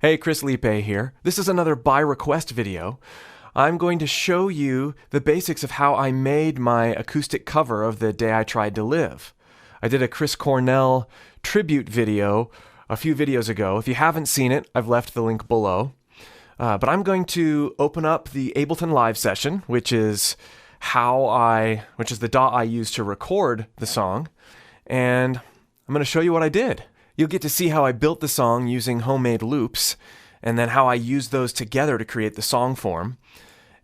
Hey, Chris Liepe here. This is another by request video. I'm going to show you the basics of how I made my acoustic cover of The Day I Tried to Live. I did a Chris Cornell tribute video a few videos ago. If you haven't seen it, I've left the link below. But I'm going to open up the Ableton Live session, which is the DAW I used to record the song, and I'm going to show you what I did. You'll get to see how I built the song using homemade loops, and then how I used those together to create the song form.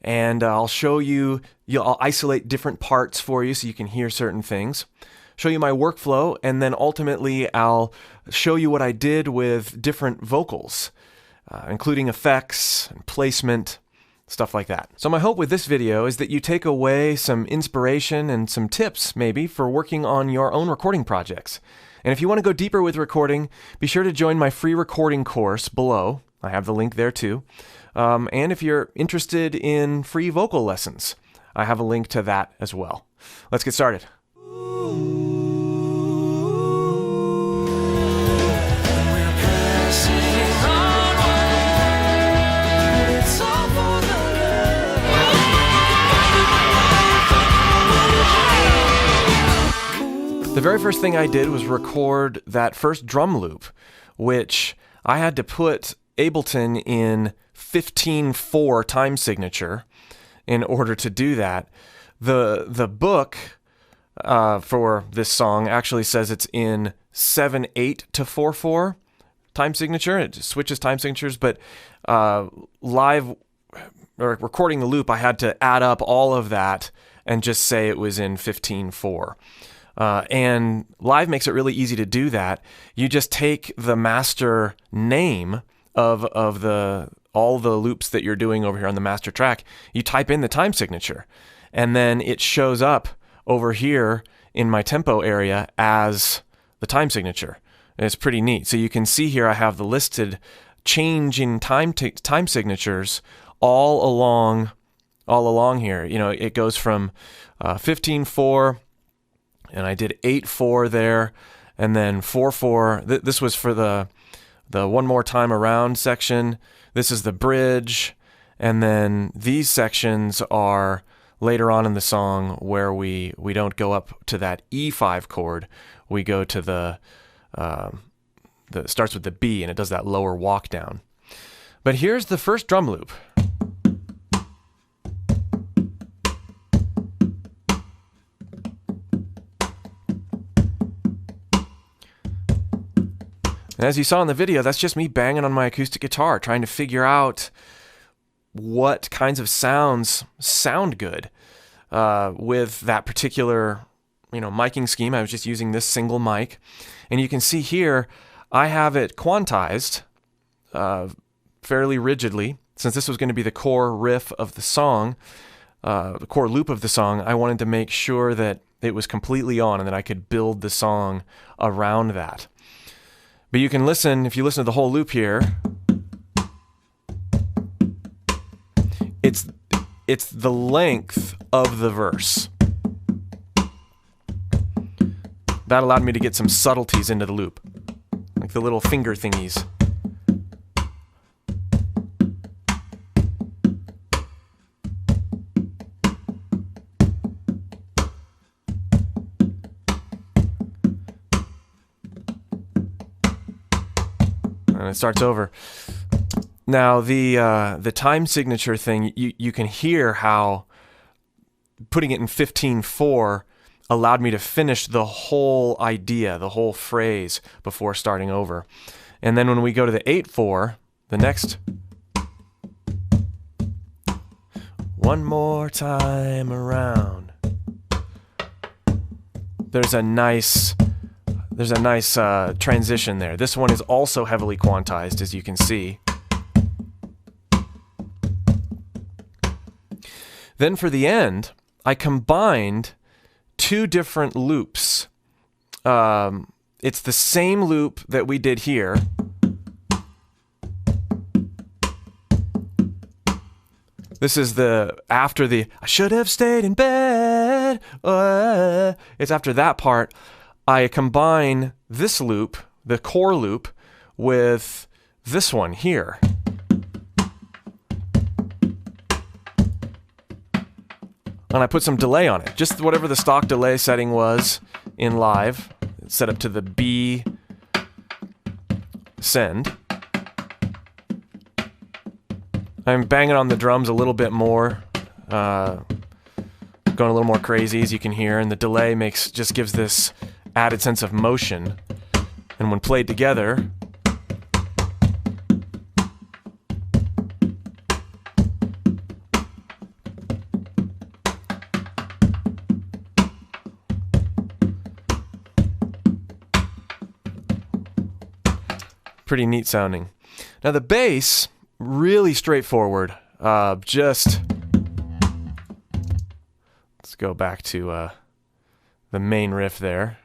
And I'll show you, I'll isolate different parts for you so you can hear certain things, show you my workflow, and then ultimately I'll show you what I did with different vocals, including effects and placement, stuff like that. So my hope with this video is that you take away some inspiration and some tips maybe for working on your own recording projects. And if you want to go deeper with recording, be sure to join my free recording course below. I have the link there too. And if you're interested in free vocal lessons, I have a link to that as well. Let's get started. The very first thing I did was record that first drum loop, which I had to put Ableton in 15/4 time signature in order to do that. The book for this song actually says it's in 7/8 to 4/4 time signature. It switches time signatures, but live or recording the loop, I had to add up all of that and just say it was in 15/4. And Live makes it really easy to do that. You just take the master name of all the loops that you're doing over here on the master track, you type in the time signature, and then it shows up over here in my tempo area as the time signature. And it's pretty neat. So you can see here I have the listed change in time signatures all along here. You know, it goes from 15/4. And I did 8/4 there, and then 4/4. This was for the one more time around section. This is the bridge, and then these sections are later on in the song where we don't go up to that E5 chord. We go to the starts with the B, and it does that lower walk down. But here's the first drum loop. And as you saw in the video, that's just me banging on my acoustic guitar, trying to figure out what kinds of sounds sound good with that particular, miking scheme. I was just using this single mic. And you can see here, I have it quantized fairly rigidly. Since this was going to be the core riff of the song, the core loop of the song, I wanted to make sure that it was completely on and that I could build the song around that. But you can listen, if you listen to the whole loop here, it's the length of the verse. That allowed me to get some subtleties into the loop, like the little finger thingies. And it starts over. Now the time signature thing, you can hear how putting it in 15/4 allowed me to finish the whole idea, the whole phrase before starting over. And then when we go to the 8/4, the next one more time around, there's a nice transition there. This one is also heavily quantized, as you can see. Then for the end, I combined two different loops. It's the same loop that we did here. This is after the I should have stayed in bed. It's after that part. I combine this loop, the core loop, with this one here. And I put some delay on it, just whatever the stock delay setting was in Live. It's set up to the B send. I'm banging on the drums a little bit more, going a little more crazy, as you can hear, and the delay just gives this added sense of motion. And when played together, pretty neat sounding. Now the bass, really straightforward. Let's go back to the main riff there.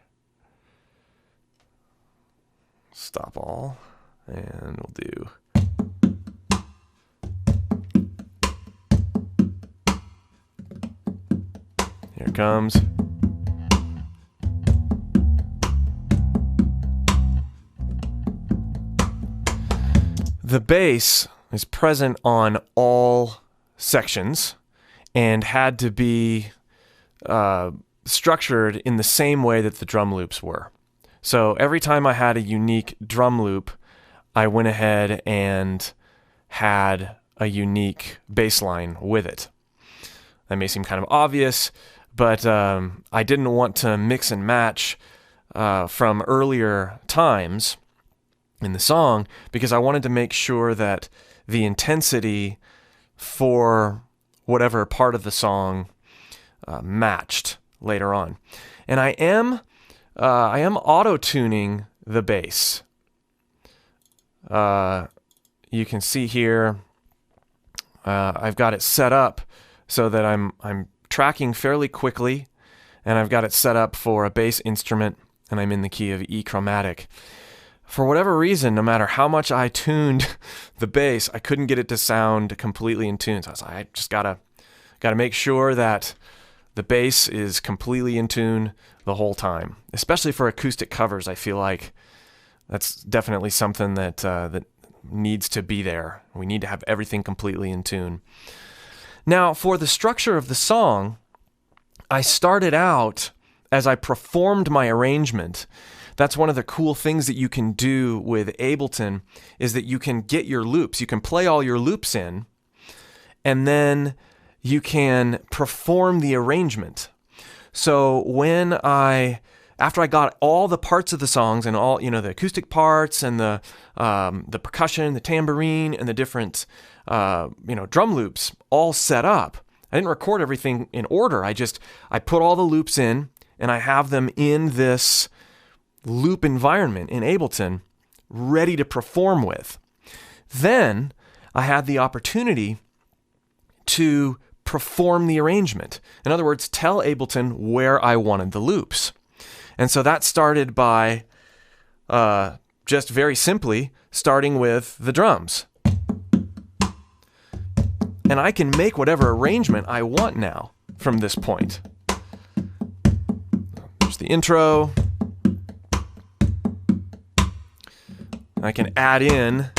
Stop all, and we'll do. Here it comes. The bass is present on all sections and had to be structured in the same way that the drum loops were. So every time I had a unique drum loop, I went ahead and had a unique bass line with it. That may seem kind of obvious, but I didn't want to mix and match from earlier times in the song, because I wanted to make sure that the intensity for whatever part of the song matched later on. And I am auto-tuning the bass. You can see here I've got it set up so that I'm tracking fairly quickly, and I've got it set up for a bass instrument, and I'm in the key of E chromatic. For whatever reason, no matter how much I tuned the bass, I couldn't get it to sound completely in tune. So I was like, I just gotta make sure that the bass is completely in tune the whole time. Especially for acoustic covers, I feel like that's definitely something that that needs to be there. We need to have everything completely in tune. Now, for the structure of the song, I started out as I performed my arrangement. That's one of the cool things that you can do with Ableton, is that you can get your loops. You can play all your loops in, and then you can perform the arrangement. So after I got all the parts of the songs and all, the acoustic parts and the percussion, the tambourine, and the different, drum loops all set up, I didn't record everything in order. I put all the loops in, and I have them in this loop environment in Ableton ready to perform with. Then I had the opportunity to perform the arrangement. In other words, tell Ableton where I wanted the loops. And so that started by just very simply starting with the drums. And I can make whatever arrangement I want now from this point. There's the intro. I can add in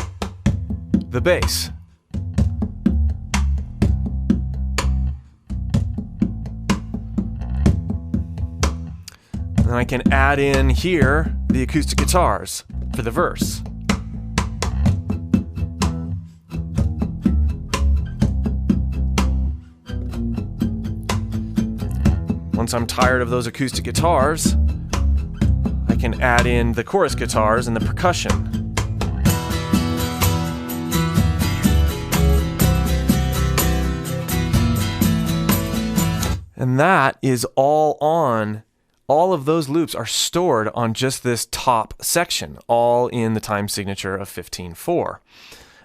the bass. And I can add in here the acoustic guitars for the verse. Once I'm tired of those acoustic guitars, I can add in the chorus guitars and the percussion. And that is all of those loops are stored on just this top section, all in the time signature of 15/4.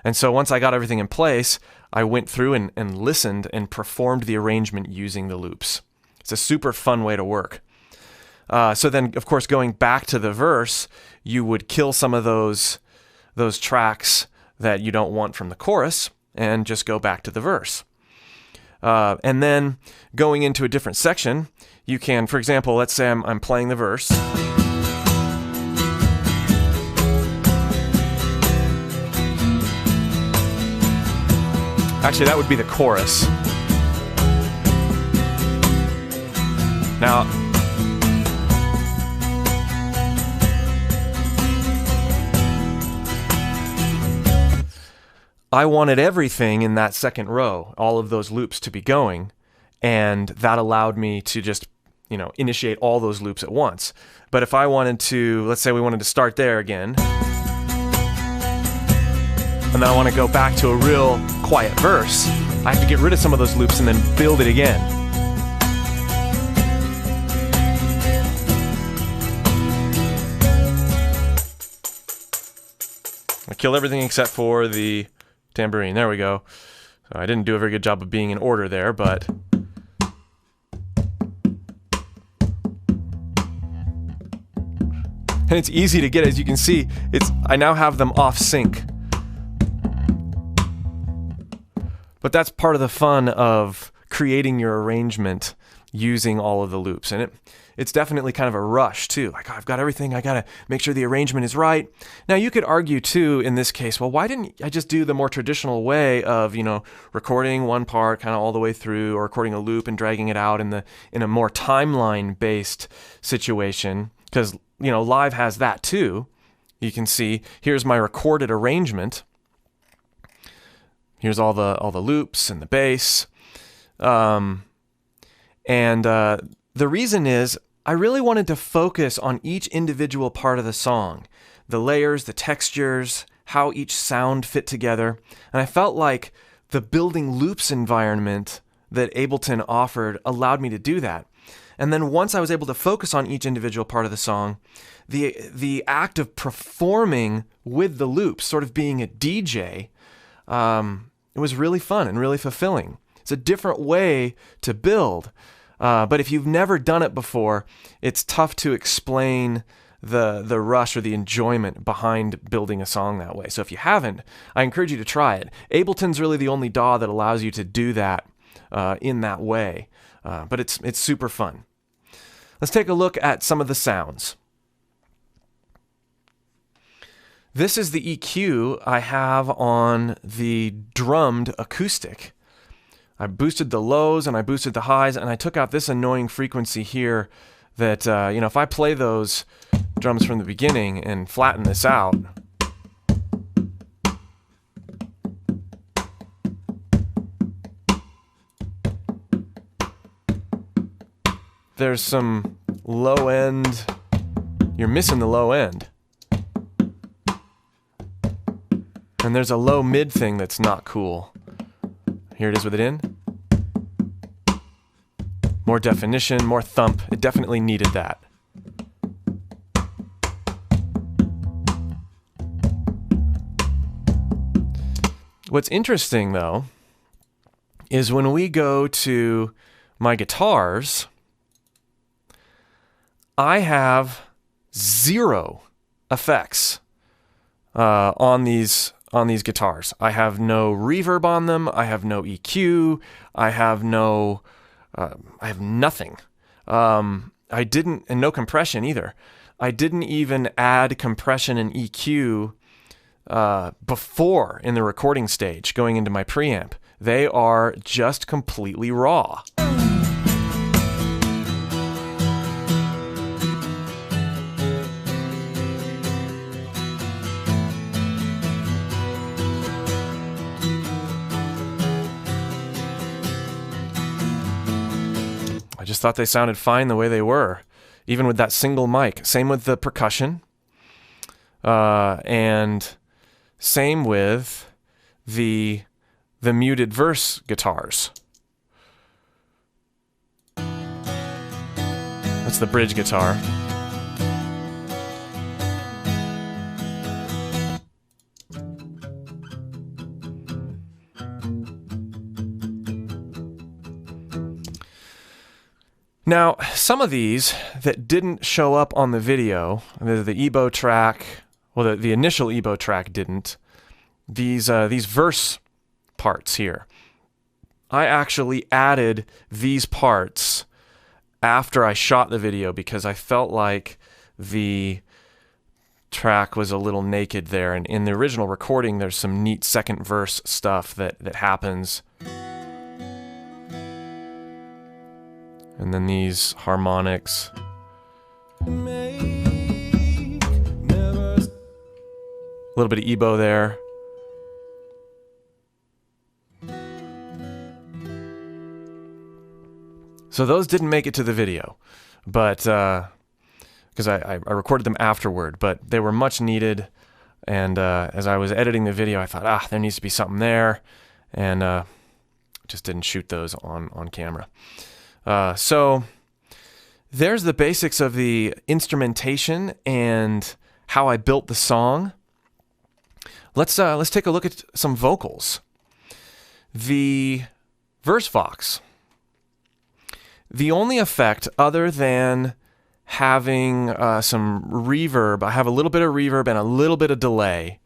And so once I got everything in place, I went through and listened and performed the arrangement using the loops. It's a super fun way to work. So then, of course, going back to the verse, you would kill some of those tracks that you don't want from the chorus and just go back to the verse. And then going into a different section, you can, for example, let's say I'm playing the verse. Actually, that would be the chorus. Now, I wanted everything in that second row, all of those loops to be going, and that allowed me to just, initiate all those loops at once. But if I wanted to, let's say we wanted to start there again, and then I want to go back to a real quiet verse, I have to get rid of some of those loops and then build it again. I kill everything except for the tambourine. There we go. So I didn't do a very good job of being in order there, but... And it's easy to get, as you can see, I now have them off sync. But that's part of the fun of creating your arrangement using all of the loops. And it's definitely kind of a rush too. Like, I've got everything, I gotta make sure the arrangement is right. Now you could argue too in this case, well, why didn't I just do the more traditional way of, recording one part kind of all the way through, or recording a loop and dragging it out in a more timeline based situation? Because, Live has that too. You can see, here's my recorded arrangement. Here's all the loops and the bass. The reason is I really wanted to focus on each individual part of the song, the layers, the textures, how each sound fit together. And I felt like the building loops environment that Ableton offered allowed me to do that. And then once I was able to focus on each individual part of the song, the act of performing with the loops, sort of being a DJ, it was really fun and really fulfilling. It's a different way to build. But if you've never done it before, it's tough to explain the rush or the enjoyment behind building a song that way. So if you haven't, I encourage you to try it. Ableton's really the only DAW that allows you to do that in that way. But it's super fun. Let's take a look at some of the sounds. This is the EQ I have on the drummed acoustic. I boosted the lows and I boosted the highs, and I took out this annoying frequency here that, if I play those drums from the beginning and flatten this out, there's some low end, you're missing the low end. And there's a low mid thing that's not cool. Here it is with it in. More definition, more thump. It definitely needed that. What's interesting though is when we go to my guitars, I have 0 effects on these guitars. I have no reverb on them. I have no EQ. I have nothing. I didn't, and no compression either. I didn't even add compression and EQ before in the recording stage going into my preamp. They are just completely raw. I just thought they sounded fine the way they were, even with that single mic. Same with the percussion, and same with the muted verse guitars. That's the bridge guitar. Now, some of these that didn't show up on the video, the EBO track, well, the initial EBO track didn't. These verse parts here, I actually added these parts after I shot the video because I felt like the track was a little naked there, and in the original recording there's some neat second verse stuff that happens. And then these harmonics. A little bit of EBow there. So those didn't make it to the video, but because I recorded them afterward, but they were much needed. And as I was editing the video, I thought, there needs to be something there, and just didn't shoot those on camera. So there's the basics of the instrumentation and how I built the song. Let's take a look at some vocals. The verse vox. The only effect other than having some reverb, I have a little bit of reverb and a little bit of delay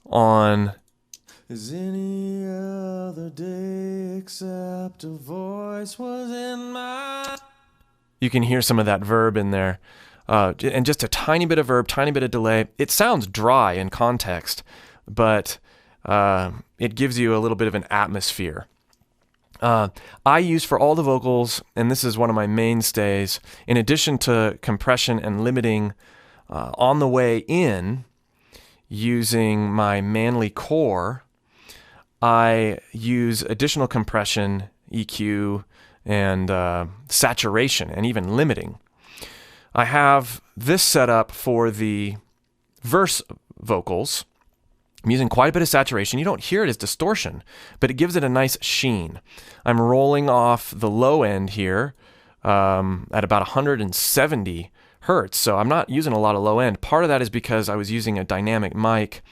on As any other day except a voice was in my... You can hear some of that verb in there. And just a tiny bit of verb, tiny bit of delay. It sounds dry in context, but it gives you a little bit of an atmosphere. I use for all the vocals, and this is one of my mainstays, in addition to compression and limiting on the way in, using my Manly core, I use additional compression, EQ, and saturation, and even limiting. I have this set up for the verse vocals. I'm using quite a bit of saturation. You don't hear it as distortion, but it gives it a nice sheen. I'm rolling off the low end here at about 170 hertz, so I'm not using a lot of low end. Part of that is because I was using a dynamic mic,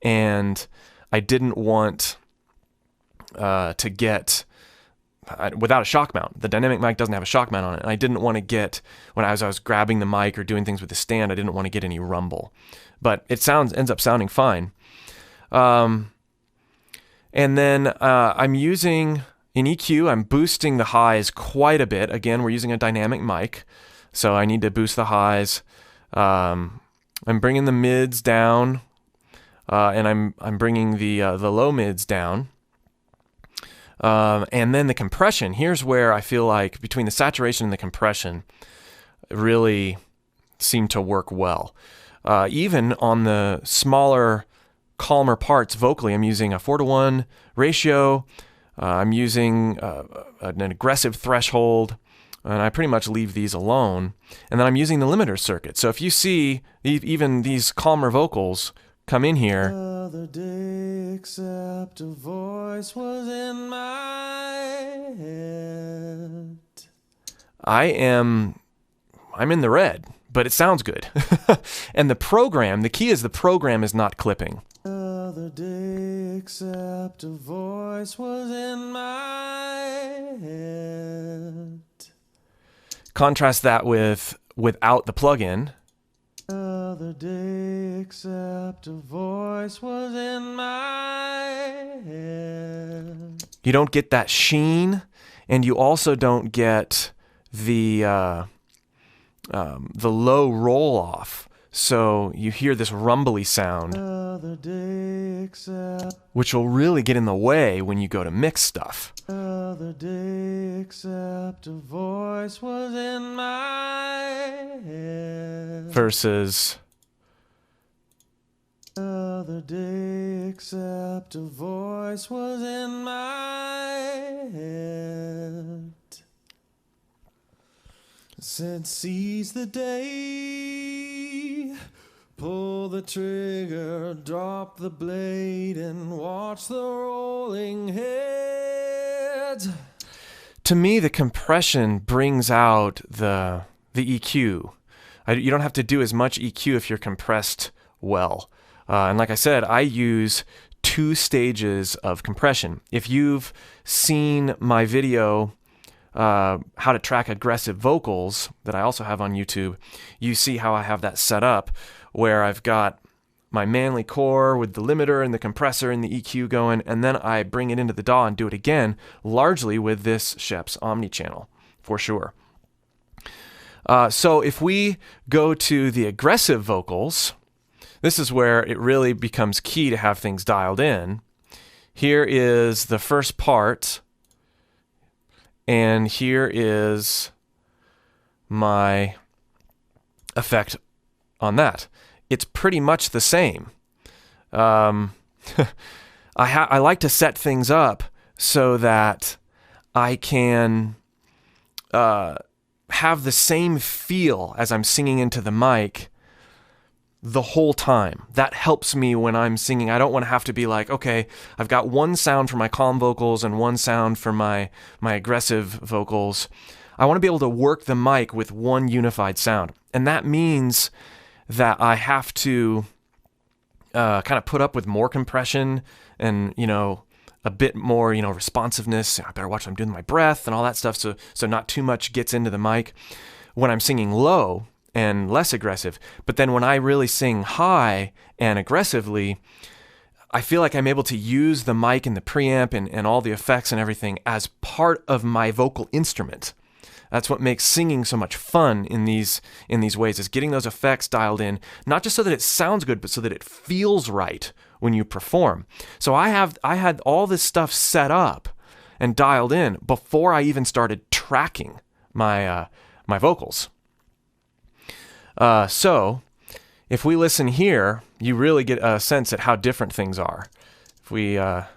and I didn't want to get... without a shock mount. The dynamic mic doesn't have a shock mount on it, and I didn't want to get, when I was grabbing the mic or doing things with the stand, I didn't want to get any rumble. But it ends up sounding fine. And then I'm using, in EQ, I'm boosting the highs quite a bit. Again, we're using a dynamic mic, so I need to boost the highs. I'm bringing the mids down, and I'm bringing the low mids down. And then the compression, here's where I feel like between the saturation and the compression really seem to work well. Even on the smaller, calmer parts vocally, I'm using a 4:1 ratio. I'm using an aggressive threshold, and I pretty much leave these alone. And then I'm using the limiter circuit. So if you see even these calmer vocals come in here, other day except a voice was in my head, I'm in the red, but it sounds good. And the key is the program is not clipping. Other day except a voice was in my head. Contrast that without the plugin. Other day except a voice was in my head. You don't get that sheen, and you also don't get the low roll off. So you hear this rumbly sound, which will really get in the way when you go to mix stuff. Other day except a voice was in my head. Versus other day except a voice was in my head. Said seize the day, pull the trigger, drop the blade, and watch the rolling head. To me, the compression brings out the EQ. You don't have to do as much EQ if you're compressed well. And like I said, I use 2 stages of compression. If you've seen my video, how to track aggressive vocals, that I also have on YouTube, you see how I have that set up, where I've got my Manly core with the limiter and the compressor and the EQ going, and then I bring it into the DAW and do it again, largely with this Schoeps Omni channel, for sure. So if we go to the aggressive vocals, this is where it really becomes key to have things dialed in. Here is the first part, and here is my effect on that. It's pretty much the same. I like to set things up so that I can have the same feel as I'm singing into the mic the whole time. That helps me when I'm singing. I don't want to have to be like, okay, I've got one sound for my calm vocals and one sound for my aggressive vocals. I want to be able to work the mic with one unified sound. And that means that I have to kind of put up with more compression and, a bit more, responsiveness. I better watch what I'm doing with my breath and all that stuff so not too much gets into the mic when I'm singing low and less aggressive. But then when I really sing high and aggressively, I feel like I'm able to use the mic and the preamp and all the effects and everything as part of my vocal instrument. That's what makes singing so much fun in these ways, is getting those effects dialed in, not just so that it sounds good, but so that it feels right when you perform. So I had all this stuff set up and dialed in before I even started tracking my vocals. So if we listen here, you really get a sense at how different things are. If we let's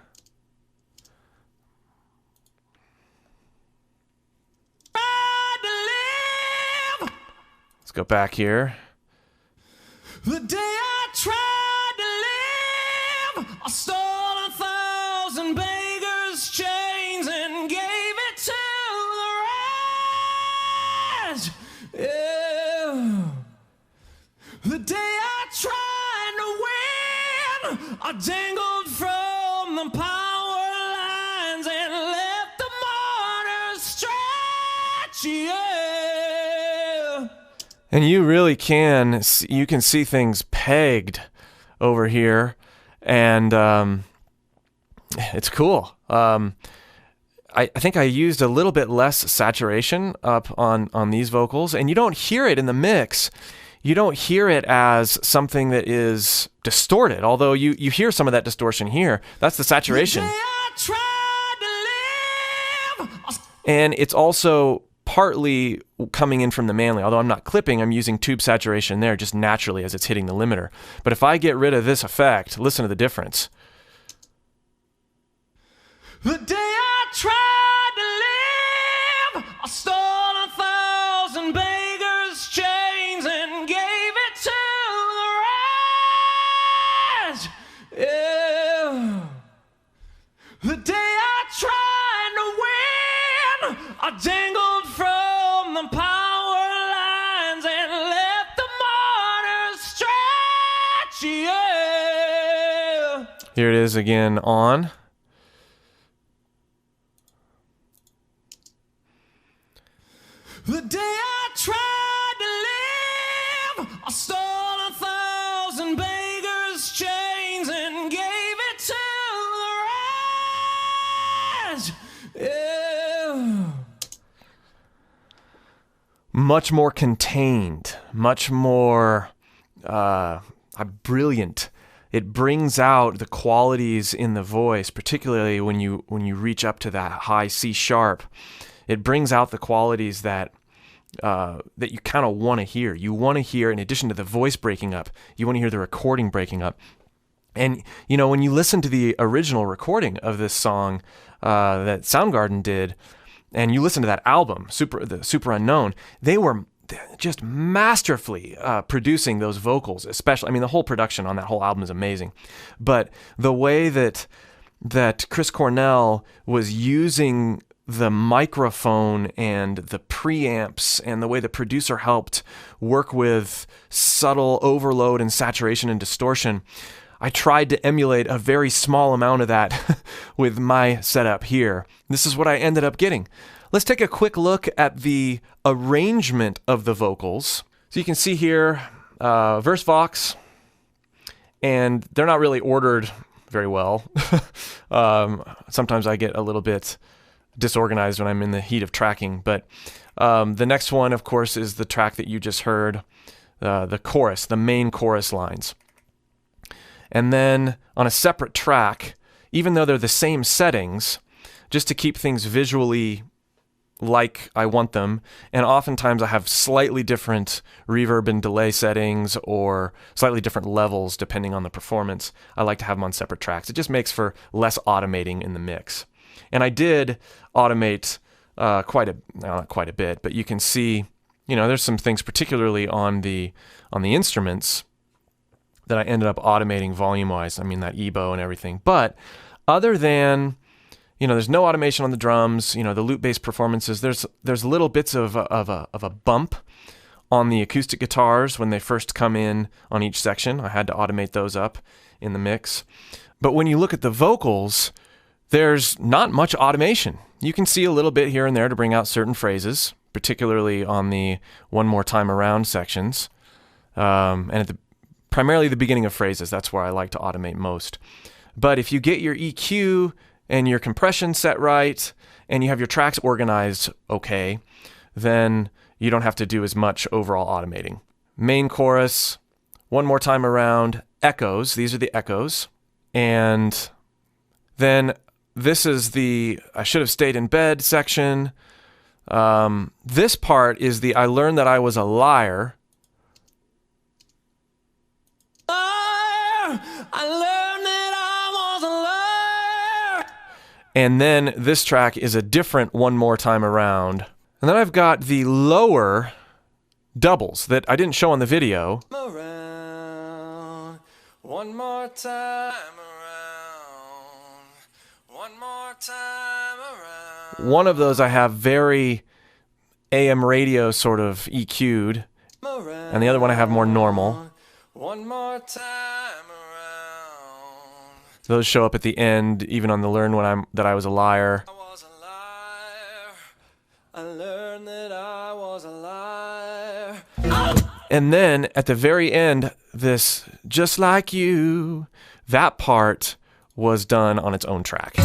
go back here. The day I tried to live, I stole 1,000 beggars' chains and gave it to the rest. Yeah. The day I tried to win, I dangled from the power lines and left the martyrs stretch. Yeah. And you really can see things pegged over here, and it's cool. I think I used a little bit less saturation up on these vocals, and you don't hear it in the mix. You don't hear it as something that is distorted, although you hear some of that distortion here. That's the saturation. And it's also partly coming in from the manly, although I'm not clipping, I'm using tube saturation there just naturally as it's hitting the limiter. But if I get rid of this effect, listen to the difference. The day I tried to live, I stole 1,000 beggars' chains and gave it to the rest. Yeah. The day I tried to win, I dangled from the power lines and left the martyrs stretch. Yeah. Here it is again on. The day I tried to live, I stole 1,000 beggars' chains and gave it to the rest. Yeah. Much more contained, much more brilliant. It brings out the qualities in the voice, particularly when you reach up to that high C sharp. It brings out the qualities that you kind of want to hear. You want to hear, in addition to the voice breaking up, you want to hear the recording breaking up. And, when you listen to the original recording of this song that Soundgarden did, and you listen to that album, the Super Unknown, they were just masterfully producing those vocals, especially. The whole production on that whole album is amazing. But the way that Chris Cornell was using the microphone and the preamps and the way the producer helped work with subtle overload and saturation and distortion, I tried to emulate a very small amount of that with my setup here. This is what I ended up getting. Let's take a quick look at the arrangement of the vocals. So you can see here, verse, vox, and they're not really ordered very well. Sometimes I get a little bit disorganized when I'm in the heat of tracking. But the next one, of course, is the track that you just heard, the chorus, the main chorus lines. And then on a separate track, even though they're the same settings, just to keep things visually like I want them, and oftentimes I have slightly different reverb and delay settings or slightly different levels depending on the performance. I like to have them on separate tracks. It just makes for less automating in the mix. And I did automate not quite a bit, but you can see, there's some things particularly on the instruments that I ended up automating volume-wise. I mean, that EBow and everything. But other than there's no automation on the drums. The loop-based performances. There's little bits of a bump on the acoustic guitars when they first come in on each section. I had to automate those up in the mix. But when you look at the vocals, there's not much automation. You can see a little bit here and there to bring out certain phrases, particularly on the "One More Time Around" sections, and at primarily the beginning of phrases. That's where I like to automate most. But if you get your EQ and your compression set right, and you have your tracks organized okay, then you don't have to do as much overall automating. Main chorus, "One More Time Around," echoes. These are the echoes. And then this is the "I Should Have Stayed in Bed" section. This part is the "I Learned That I Was a Liar." I learned that I was a liar. And then this track is a different "One More Time Around." And then I've got the lower doubles that I didn't show on the video. Around, one more time around, one more time around. One of those I have very AM radio sort of EQ'd, and the other one I have more normal. One more time around. Those show up at the end, even on the "Learn that I Was a Liar." I was a liar. I learned that I was a liar. And then at the very end, this "Just Like You," that part was done on its own track.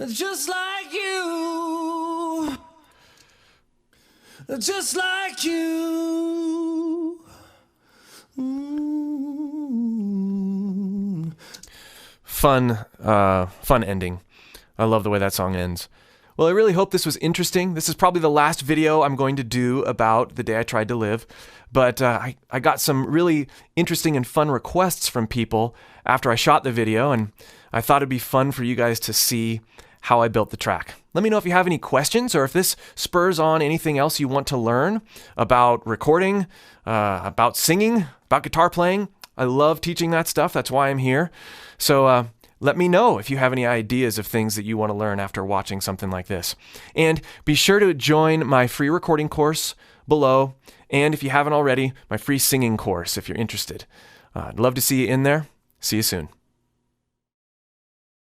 Just like you. Just like you. Fun ending. I love the way that song ends. Well, I really hope this was interesting. This is probably the last video I'm going to do about The Day I Tried to Live, but I got some really interesting and fun requests from people after I shot the video, and I thought it'd be fun for you guys to see how I built the track. Let me know if you have any questions or if this spurs on anything else you want to learn about recording, about singing, about guitar playing. I love teaching that stuff. That's why I'm here. So let me know if you have any ideas of things that you want to learn after watching something like this. And be sure to join my free recording course below. And if you haven't already, my free singing course if you're interested. I'd love to see you in there. See you soon.